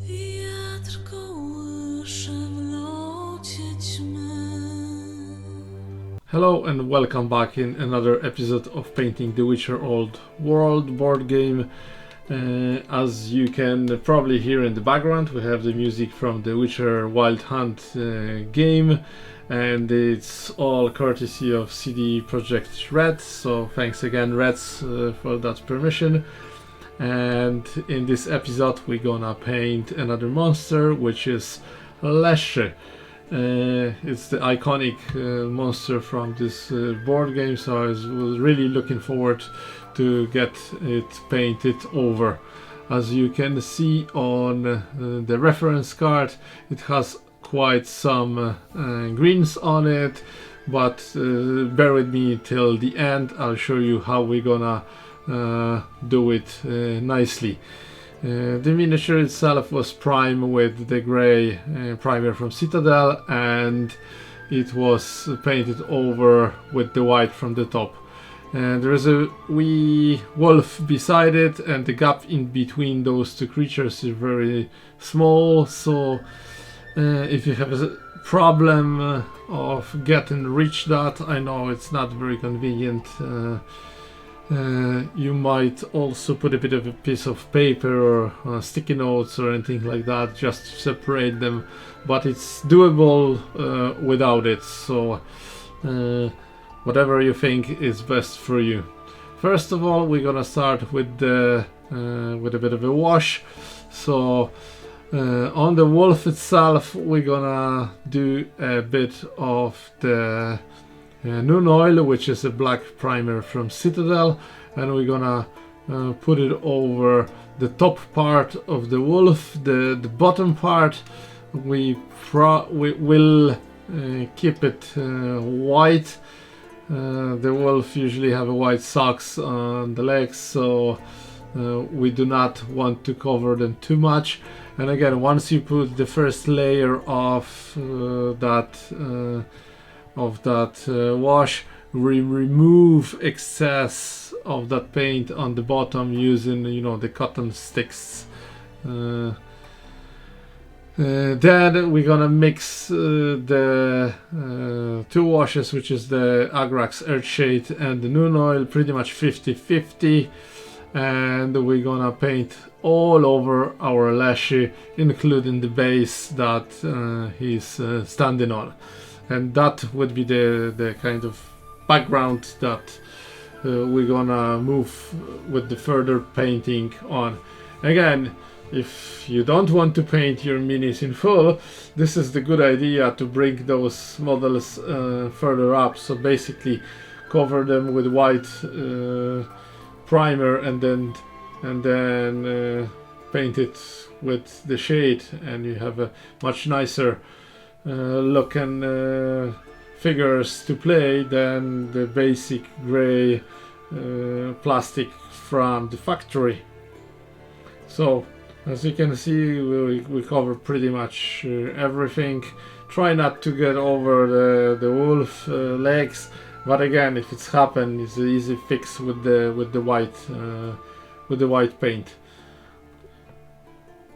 Wiatr kołysze w locie ćmy. Hello and welcome back in another episode of Painting the Witcher Old World board game. As you can probably hear in the background, we have the music from the Witcher Wild Hunt game, and it's all courtesy of CD Projekt Red, so thanks again Reds for that permission. And in this episode we're gonna paint another monster, which is Leshy. It's the iconic monster from this board game, so I was really looking forward to get it painted over. As you can see on the reference card, it has quite some greens on it, but bear with me till the end. I'll show you how we're gonna do it nicely. The miniature itself was primed with the grey primer from Citadel, and it was painted over with the white from the top. And there is a wee wolf beside it, and the gap in between those two creatures is very small, so if you have a problem of getting reach that, I know it's not very convenient. You might also put a bit of a piece of paper or sticky notes or anything like that just to separate them, but it's doable without it, so whatever you think is best for you. First of all, we're gonna start with a bit of a wash. So on the wolf itself, we're gonna do a bit of the Noon Oil, which is a black primer from Citadel, and we're gonna put it over the top part of the wolf. The bottom part we will keep it white. The wolf usually have a white socks on the legs, so we do not want to cover them too much. And again, once you put the first layer of that wash, we remove excess of that paint on the bottom using, the cotton sticks. Then we're gonna mix the two washes, which is the Agrax Earthshade and the Noon Oil, pretty much 50-50, and we're gonna paint all over our Leshy, including the base that he's standing on. And that would be the kind of background that we're gonna move with the further painting on. Again, if you don't want to paint your minis in full, this is the good idea to bring those models further up. So basically cover them with white primer and then paint it with the shade, and you have a much nicer looking figures to play than the basic gray plastic from the factory. So as you can see, we cover pretty much everything. Try not to get over the wolf legs, but again, if it's happened, it's an easy fix with the white paint.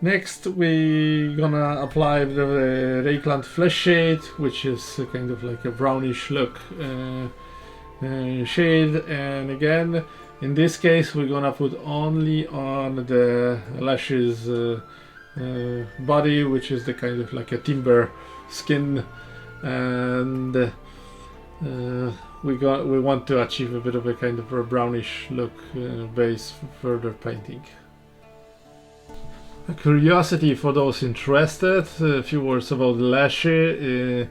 Next, we're gonna apply the Reikland Flesh Shade, which is kind of like a brownish look shade. And again, in this case, we're gonna put only on the Leshy's body, which is the kind of like a timber skin, and we want to achieve a bit of a kind of a brownish look base for further painting. A curiosity for those interested, a few words about Leshy.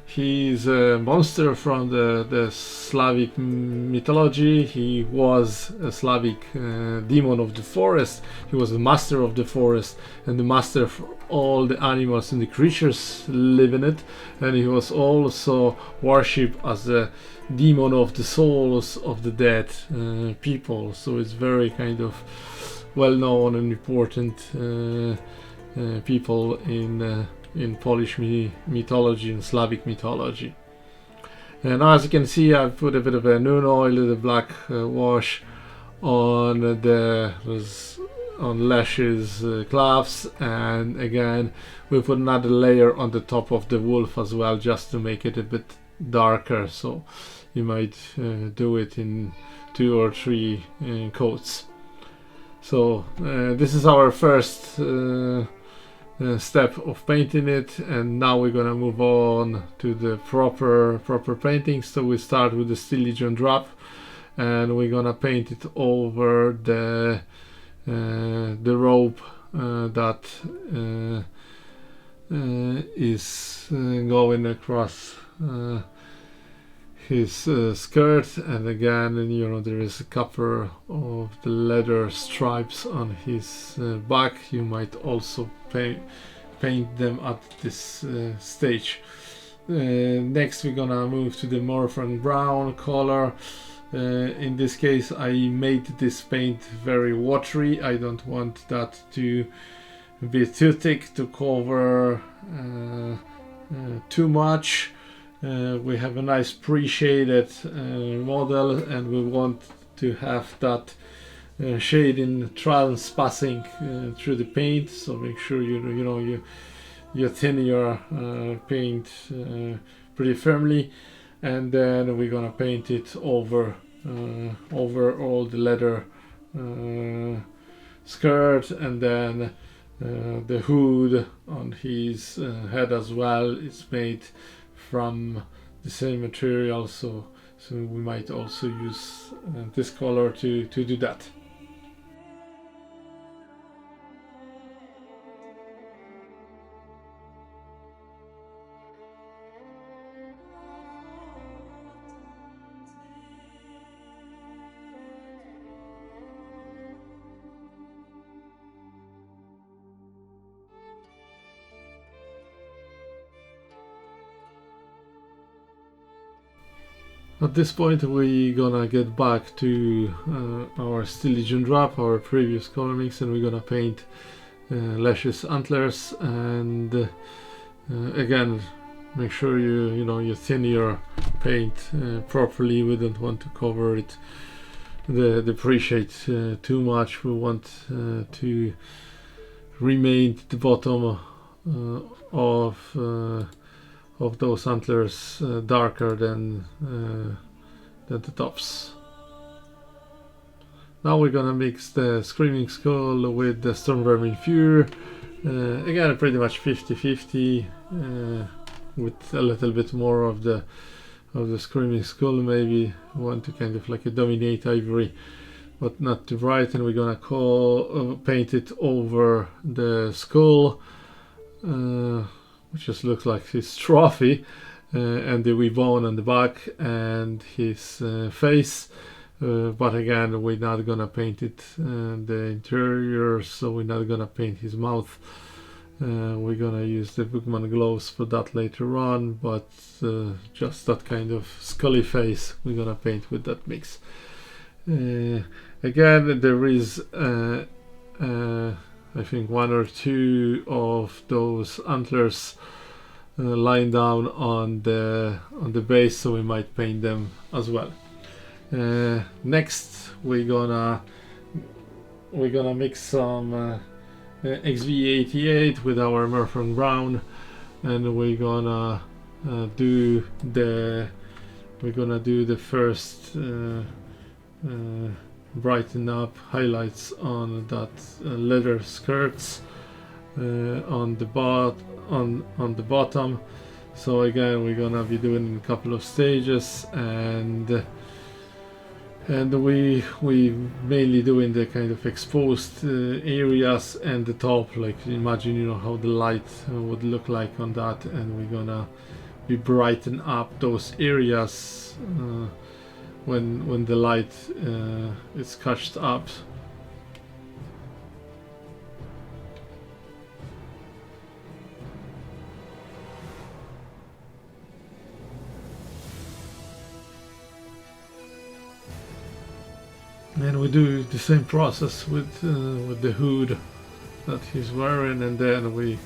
He's a monster from the Slavic mythology. He was a Slavic demon of the forest. He was the master of the forest and the master of all the animals and the creatures live in it. And he was also worshipped as the demon of the souls of the dead people. So it's very kind of well-known and important people in Polish mythology and Slavic mythology. And as you can see, I've put a bit of a Noon Oil, the black wash on the on Leshy's gloves, and again we put another layer on the top of the wolf as well, just to make it a bit darker. So you might do it in 2 or 3 coats. So this is our first step of painting it, and now we're gonna move on to the proper painting. So we start with the Stylian drop, and we're gonna paint it over the rope that is going across his skirt. And again, you know, there is a couple of the leather stripes on his back. You might also paint them at this stage. Next we're gonna move to the Morphin brown color. In this case I made this paint very watery. I don't want that to be too thick to cover too much. We have a nice pre-shaded model, and we want to have that shading transpassing through the paint. So make sure you thin your paint pretty firmly, and then we're gonna paint it over all the leather skirt, and then the hood on his head as well is made from the same material, so we might also use this color to do that. At this point we're gonna get back to our Stylian drop, our previous color mix, and we're gonna paint Leshy's antlers. And again, make sure you thin your paint properly. We don't want to cover it, the pre-shade too much. We want to remain the bottom of those antlers darker than the tops. Now we're gonna mix the Screaming Skull with the Storm Vermin Fury. Again, pretty much 50-50, with a little bit more of the Screaming Skull. Maybe want to kind of like a dominate ivory, but not too bright. And we're gonna paint it over the skull, which just looks like his trophy, and the wee bone on the back, and his face. But again, we're not gonna paint it the interior, so we're not gonna paint his mouth. We're gonna use the Bookman gloves for that later on, but just that kind of scully face we're gonna paint with that mix. Again, there is I think 1 or 2 of those antlers lying down on the base, so we might paint them as well. Next we're gonna mix some XV88 with our Morphin brown, and we're gonna do the first brighten up highlights on that leather skirts on the bottom. So again, we're gonna be doing a couple of stages, and we mainly doing the kind of exposed areas and the top. Like, imagine how the light would look like on that, and we're gonna be brighten up those areas when the light is catched up. And we do the same process with the hood that he's wearing, and then we're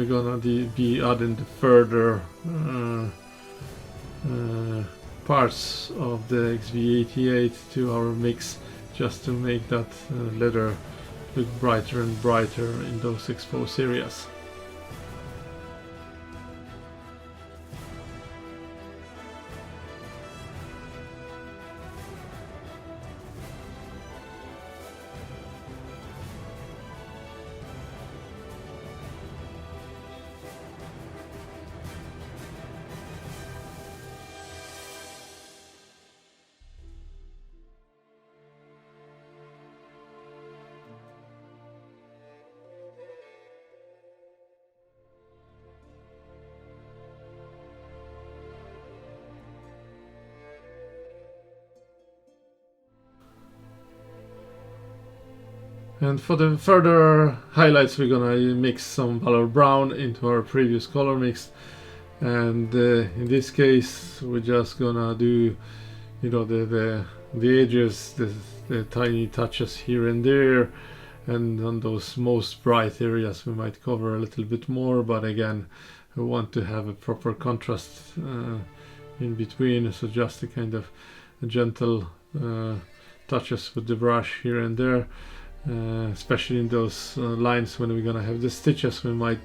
gonna be adding the further parts of the XV88 to our mix, just to make that leather look brighter and brighter in those exposed areas. And for the further highlights, we're gonna mix some Valor Brown into our previous color mix. And in this case, we're just gonna do, you know, the edges, the tiny touches here and there. And on those most bright areas, we might cover a little bit more. But again, we want to have a proper contrast in between. So just a kind of gentle touches with the brush here and there. Especially in those lines when we're gonna have the stitches, we might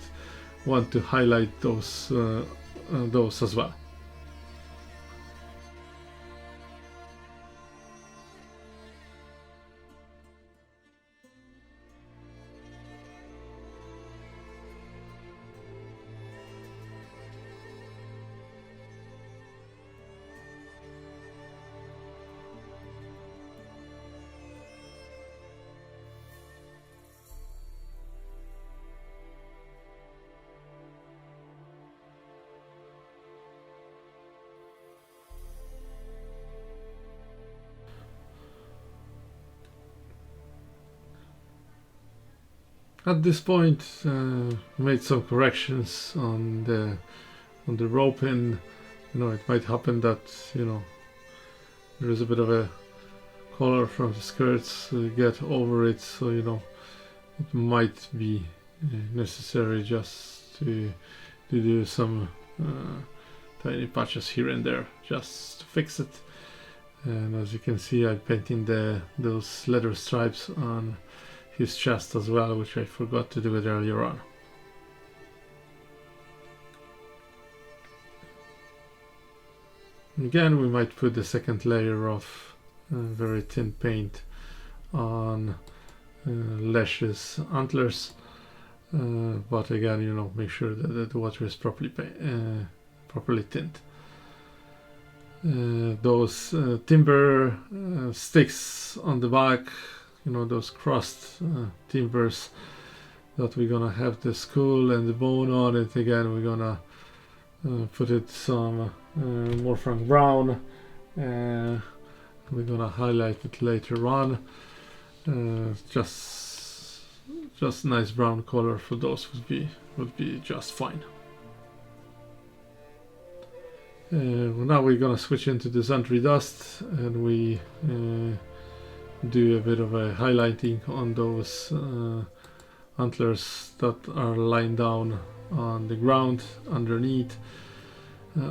want to highlight those as well. At this point, made some corrections on the rope end. You know, it might happen that, you know, there is a bit of a color from the skirts get over it, so you know it might be necessary just to do some tiny patches here and there just to fix it. And as you can see, I'm painting those leather stripes on his chest as well, which I forgot to do it earlier on. Again, we might put the second layer of very thin paint on Leshy's antlers, but again, you know, make sure that the water is properly tint. Those timber sticks on the back, you know, those crossed timbers that we're gonna have the skull and the bone on it. Again, we're gonna put it some more from brown. We're gonna highlight it later on. Just nice brown color for those would be just fine. Now we're gonna switch into the Sundry Dust, and we do a bit of a highlighting on those antlers that are lying down on the ground underneath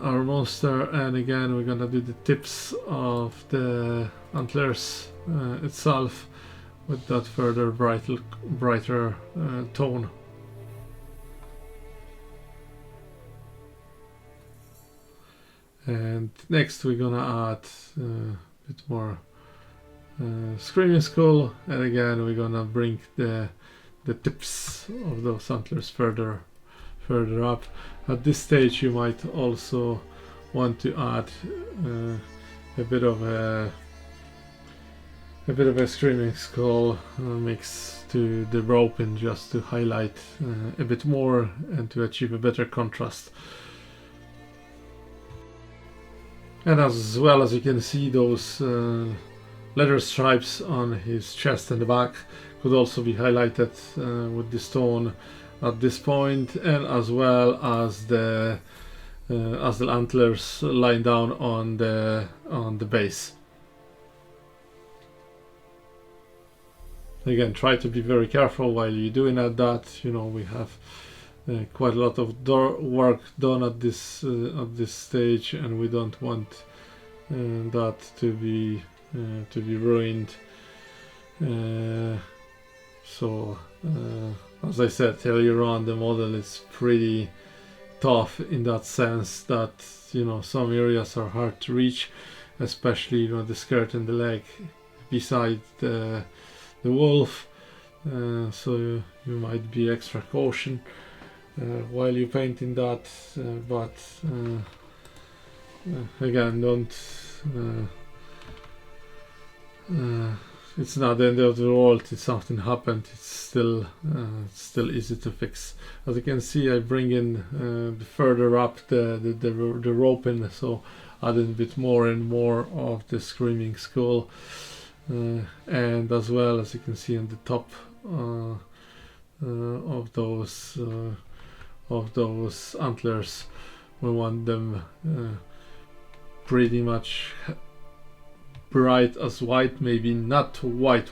our monster. And again, we're gonna do the tips of the antlers itself with that further brighter tone. And next we're gonna add a bit more screaming skull, and again we're gonna bring the tips of those antlers further up. At this stage, you might also want to add a bit of a screaming skull mix to the rope, and just to highlight a bit more and to achieve a better contrast. And as well, as you can see, those leather stripes on his chest and the back could also be highlighted with the stone at this point, and as well as the antlers lying down on the base. Again, try to be very careful while you're doing that. You know, we have quite a lot of work done at this stage, and we don't want that to be ruined. So as I said earlier on, the model is pretty tough in that sense that, you know, some areas are hard to reach, especially, you know, the skirt and the leg beside the wolf. So you might be extra caution while you're painting that, but again, don't it's not the end of the world if something happened. It's still easy to fix. As you can see, I bring in further up the roping, so adding a bit more and more of the screaming skull, and as well, as you can see on the top of those antlers, we want them pretty much bright as white, maybe not white,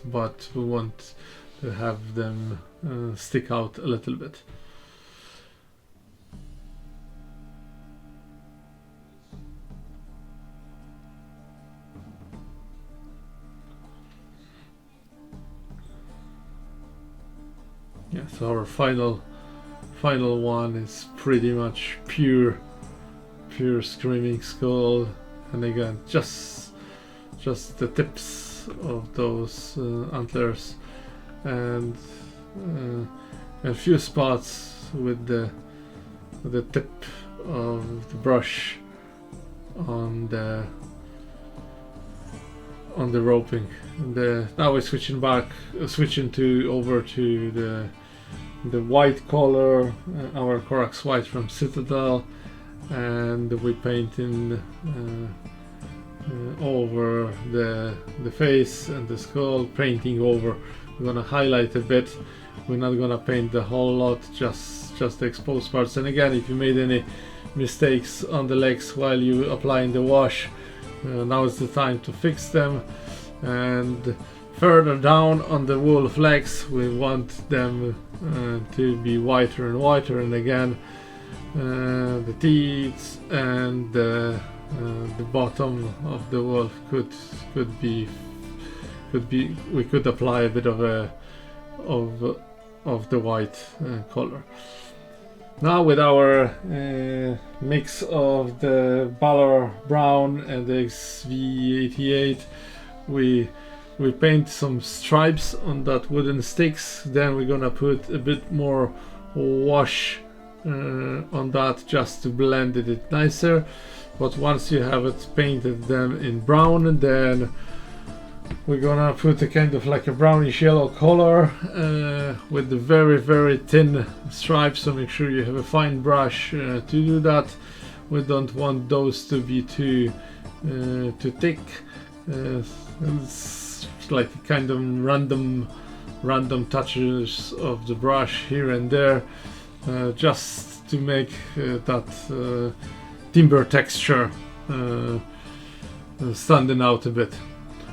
but we want to have them stick out a little bit. Yeah, so our final one is pretty much pure screaming skull, and again, just the tips of those antlers, and a few spots with the tip of the brush on the roping. And now we're switching over to the white color, our Corax White from Citadel, and we're painting over the face and the skull, painting over. We're gonna highlight a bit. We're not gonna paint the whole lot, just the exposed parts. And again, if you made any mistakes on the legs while you applying the wash, now is the time to fix them. And further down on the wolf legs, we want them to be whiter and whiter. And again, the teeth and the bottom of the wolf could be we could apply a bit of the white color. Now with our mix of the Balor Brown and the XV88, we paint some stripes on that wooden sticks. Then we're gonna put a bit more wash on that just to blend it nicer. But once you have it painted them in brown, then we're gonna put a kind of like a brownish yellow color with the very thin stripes, so make sure you have a fine brush to do that. We don't want those to be too thick. It's like kind of random touches of the brush here and there, just to make that timber texture standing out a bit.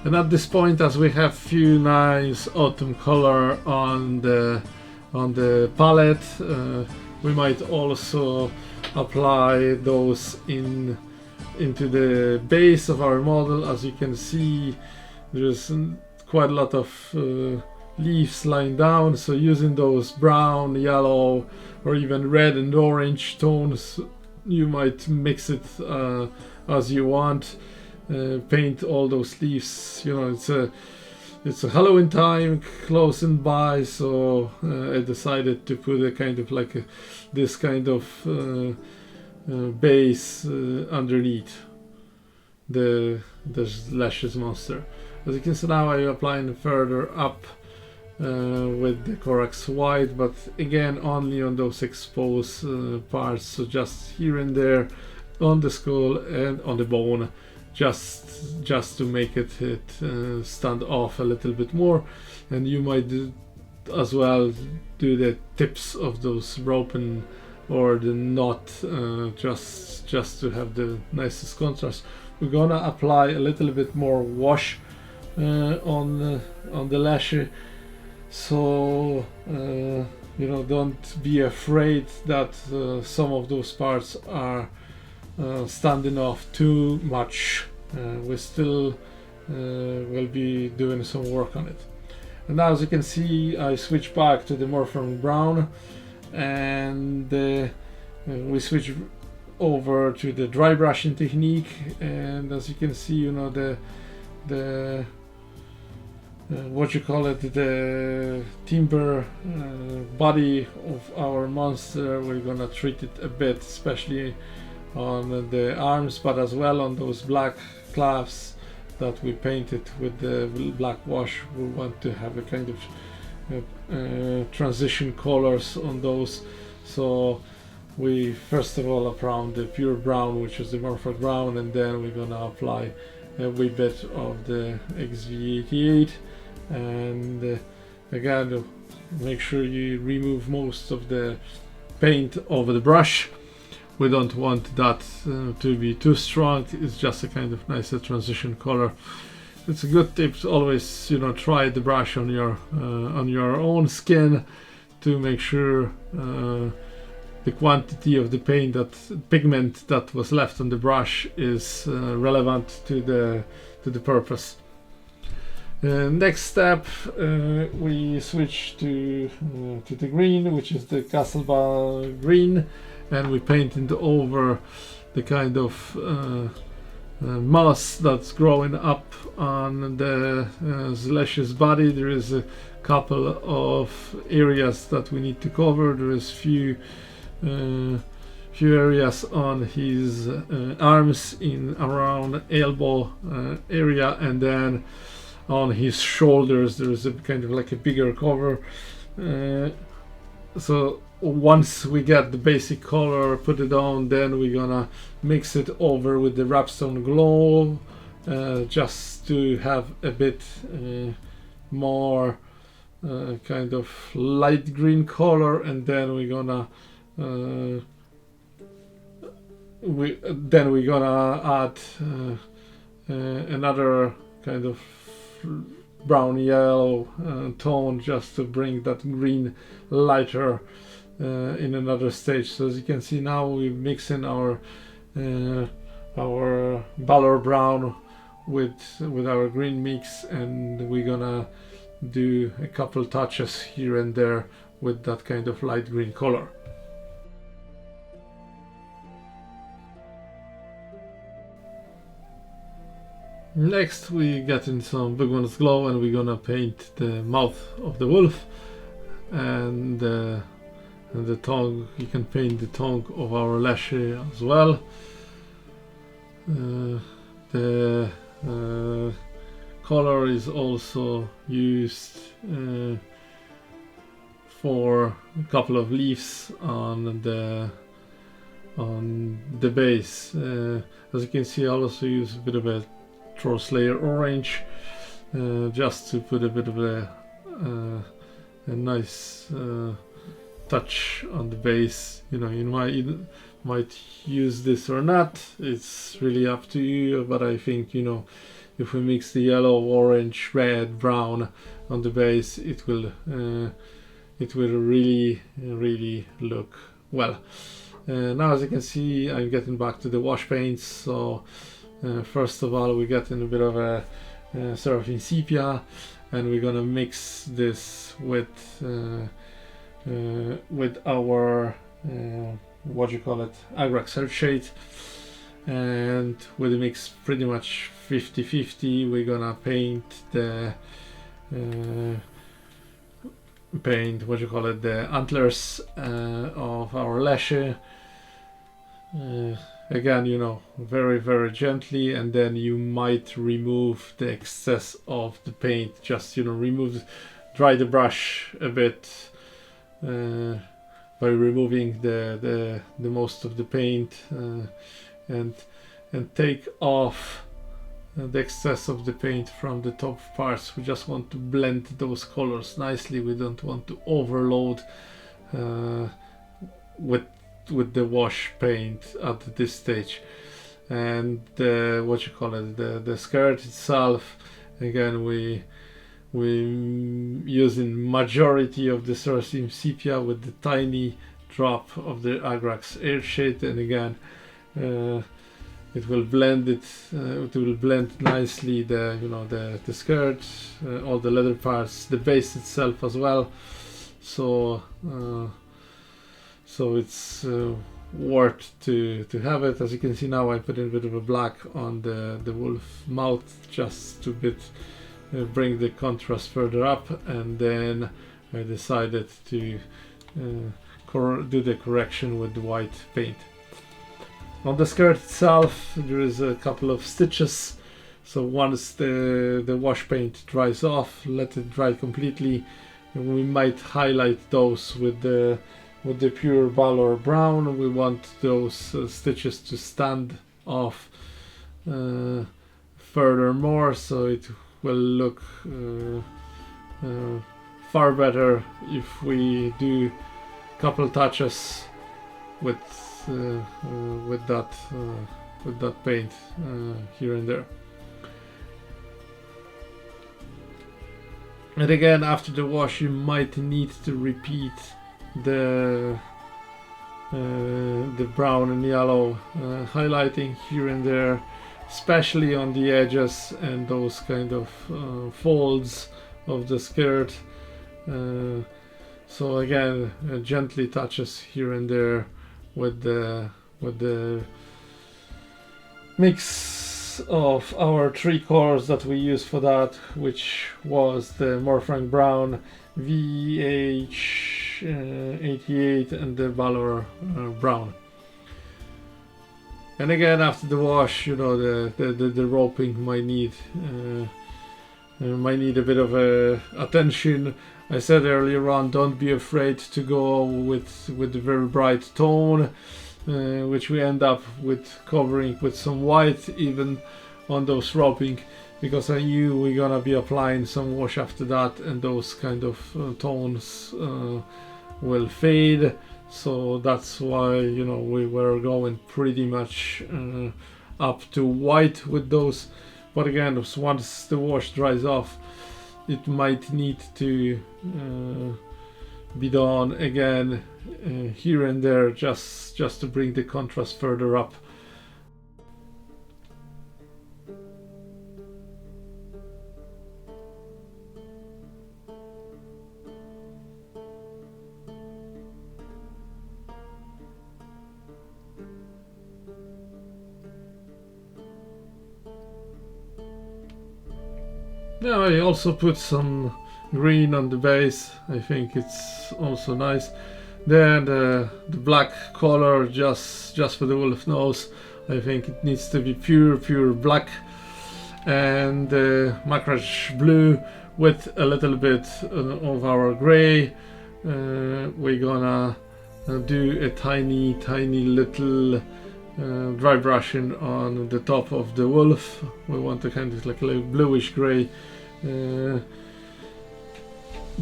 And at this point, as we have few nice autumn color on the palette, we might also apply those into the base of our model. As you can see, there's quite a lot of leaves lying down, so using those brown, yellow, or even red and orange tones, you might mix it as you want. Paint all those leaves. You know, it's a Halloween time closing by, so I decided to put a kind of like this kind of base underneath the Leshy's monster. As you can see now, I'm applying further up with the Corax White, but again only on those exposed parts, so just here and there on the skull and on the bone, just to make it stand off a little bit more. And you might as well do the tips of those roping or the knot, just to have the nicest contrast. We're gonna apply a little bit more wash on the Leshy, so you know, don't be afraid that some of those parts are standing off too much. We still will be doing some work on it. And now, as you can see, I switch back to the Morphin Brown, and we switch over to the dry brushing technique. And as you can see, you know, the what you call it, the timber body of our monster, we're gonna treat it a bit, especially on the arms, but as well on those black clasps that we painted with the black wash. We want to have a kind of transition colors on those. So we first of all apply the pure brown, which is the Morphin Brown, and then we're gonna apply a wee bit of the XV88. And again, make sure you remove most of the paint over the brush. We don't want that to be too strong. It's just a kind of nicer transition color. It's a good tip to always, you know, try the brush on your own skin to make sure the quantity of the paint, that pigment that was left on the brush, is relevant to the purpose. Next step, we switch to the green, which is the Castle green, and we painted over the kind of moss that's growing up on the Leshy's body. There is a couple of areas that we need to cover. There is few areas on his arms in around elbow area, and then on his shoulders there is a kind of like a bigger cover. So once we get the basic color, put it on, then we're gonna mix it over with the Rapstone Glow, just to have a bit more kind of light green color, and then we're gonna add another kind of brown yellow tone, just to bring that green lighter in another stage. So as you can see now, we're mixing our Valor Brown with our green mix, and we're gonna do a couple touches here and there with that kind of light green color. Next we get in some Big One's Glow, and we're gonna paint the mouth of the wolf and the tongue. You can paint the tongue of our Leshy as well. The color is also used for a couple of leaves on the base. As you can see, I also use a bit of a Troll Slayer orange, just to put a bit of a nice touch on the base. You know, you might use this or not, it's really up to you, but I think, you know, if we mix the yellow, orange, red, brown on the base, it will really look well. Now, as you can see, I'm getting back to the wash paints. So first of all, we get in a bit of a Seraphim Sepia, and we're gonna mix this with our what you call it, Agrax Earthshade, and with the mix pretty much 50-50, we're gonna paint the what you call it, the antlers of our Leshy. Again, you know, very gently, and then you might remove the excess of the paint. Just, you know, dry the brush a bit by removing the most of the paint, and take off the excess of the paint from the top parts. We just want to blend those colors nicely. We don't want to overload with the wash paint at this stage. And what you call it, the skirt itself, again, we using majority of the Seraphim Sepia with the tiny drop of the Agrax Earthshade. And again, it will blend it. It will blend nicely the skirt, all the leather parts, the base itself as well. So it's worth to have it. As you can see now, I put in a bit of a black on the wolf mouth just to bring the contrast further up, and then I decided to do the correction with the white paint. On the skirt itself, there is a couple of stitches. So once the wash paint dries off, let it dry completely. We might highlight those with the pure Valor brown. We want those stitches to stand off furthermore, so it will look far better if we do a couple touches with that paint here and there. And again, after the wash, you might need to repeat the brown and yellow highlighting here and there, especially on the edges and those kind of folds of the skirt. So again, gently touches here and there with the mix of our three colors that we use for that, which was the Morfrank Brown, VH88 and the Valor Brown. And again, after the wash, the roping might need a bit of attention. I said earlier on, don't be afraid to go with the very bright tone, which we end up with covering with some white even on those roping, because I knew we're gonna be applying some wash after that, and those kind of tones will fade. So that's why we were going pretty much up to white with those. But again, once the wash dries off, it might need to be done again here and there, just to bring the contrast further up. Yeah, I also put some green on the base. I think it's also nice. Then the black color just for the wolf nose. I think it needs to be pure black, and macrage blue with a little bit of our gray. We're gonna do a tiny little dry brushing on the top of the wolf. We want to kind of like a bluish gray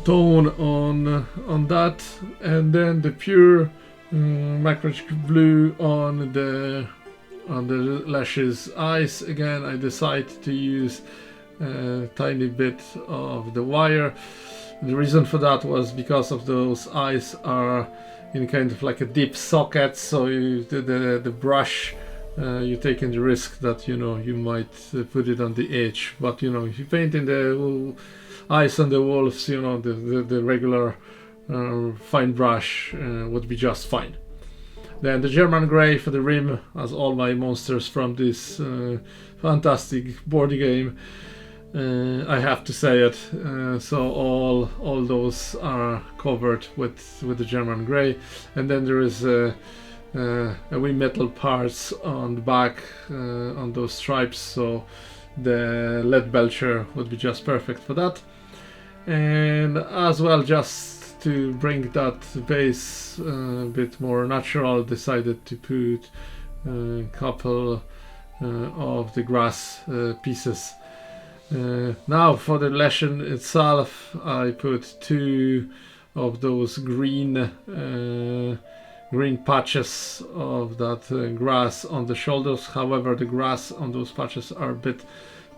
tone on that, and then the pure macrage blue on the Leshy's eyes. Again, I decide to use a tiny bit of the wire. The reason for that was because of those eyes are in kind of like a deep socket, so the brush, you're taking the risk that you might put it on the edge. But if you paint in the eyes on the wolves, the regular fine brush would be just fine. Then the German grey for the rim, as all my monsters from this fantastic board game. I have to say it. So all those are covered with the German grey, and then there is a wee metal parts on the back on those stripes. So the lead belcher would be just perfect for that. And as well, just to bring that base a bit more natural, decided to put a couple of the grass pieces. Now for the lesson itself, I put 2 of those green patches of that grass on the shoulders. However, the grass on those patches are a bit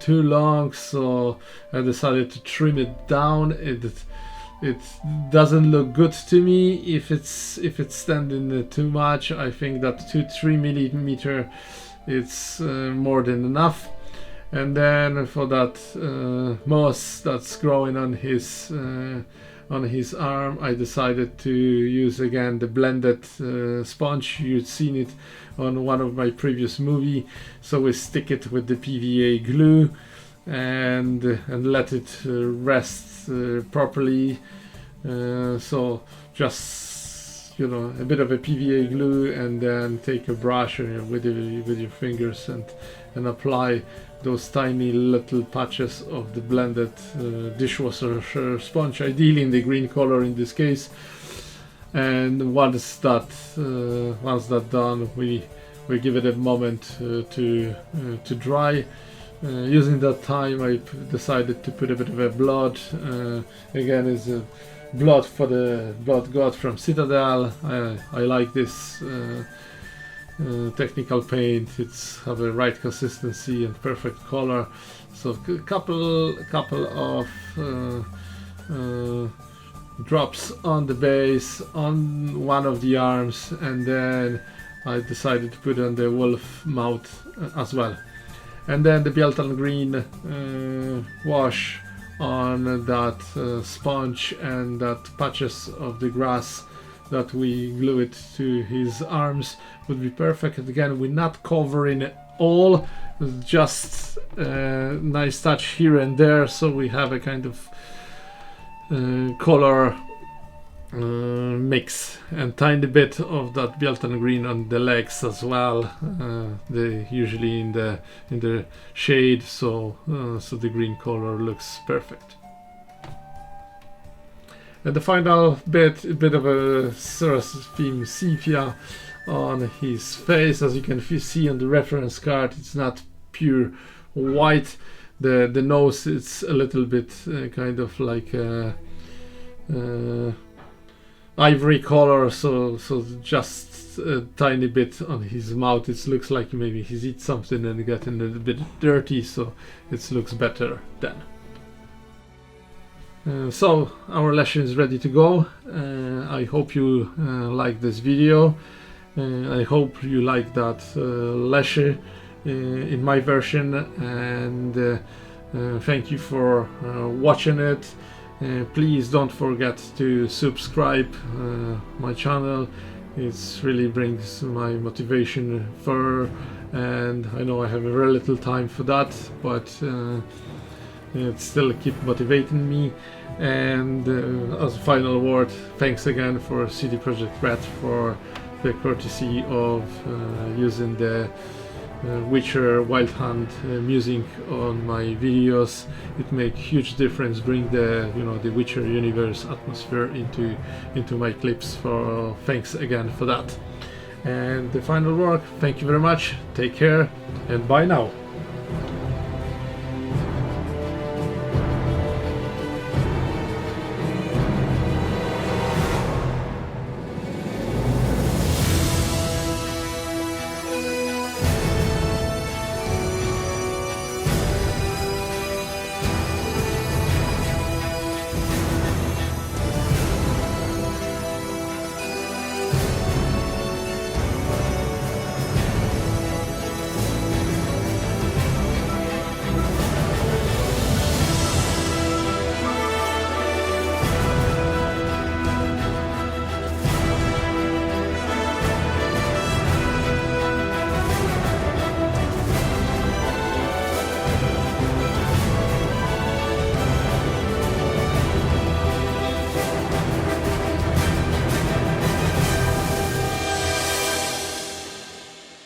too long, so I decided to trim it down. It doesn't look good to me if it's standing too much. I think that 2-3 millimeter it's more than enough. And then for that moss that's growing on his arm, I decided to use again the blended sponge. You'd seen it on one of my previous movie. So we stick it with the PVA glue and let it rest properly. So just, you know, a bit of a PVA glue, and then take a brush with your fingers and apply those tiny little patches of the blended dishwasher sponge, ideally in the green color in this case. And once that done, we give it a moment to dry. Using that time, I decided to put a bit of a blood. Again, is a blood for the blood god from Citadel. I like this technical paint. It's have a right consistency and perfect color. So a couple of drops on the base, on one of the arms, and then I decided to put on the wolf mouth as well. And then the Bieltan green wash on that sponge and that patches of the grass that we glue it to his arms would be perfect. And again, we're not covering all, just a nice touch here and there, so we have a kind of color mix, and tiny bit of that Bieltan green on the legs as well. They usually in the shade, so the green color looks perfect. And the final bit, a bit of a Seraphim sepia on his face. As you can see on the reference card, it's not pure white. The nose, it's a little bit kind of like ivory color, so just a tiny bit on his mouth. It looks like maybe he's eat something and getting a little bit dirty, so it looks better then. So our Leshy is ready to go. I hope you like this video. I hope you like that Leshy in my version, and thank you for watching it. Please don't forget to subscribe my channel. It really brings my motivation further, and I know I have a very little time for that, but it still keep motivating me. And as a final word, thanks again for CD Projekt Red for the courtesy of using the Witcher Wild Hunt music on my videos. It makes huge difference, bring the the Witcher universe atmosphere into my clips. For thanks again for that. And the final word, thank you very much, take care, and bye now.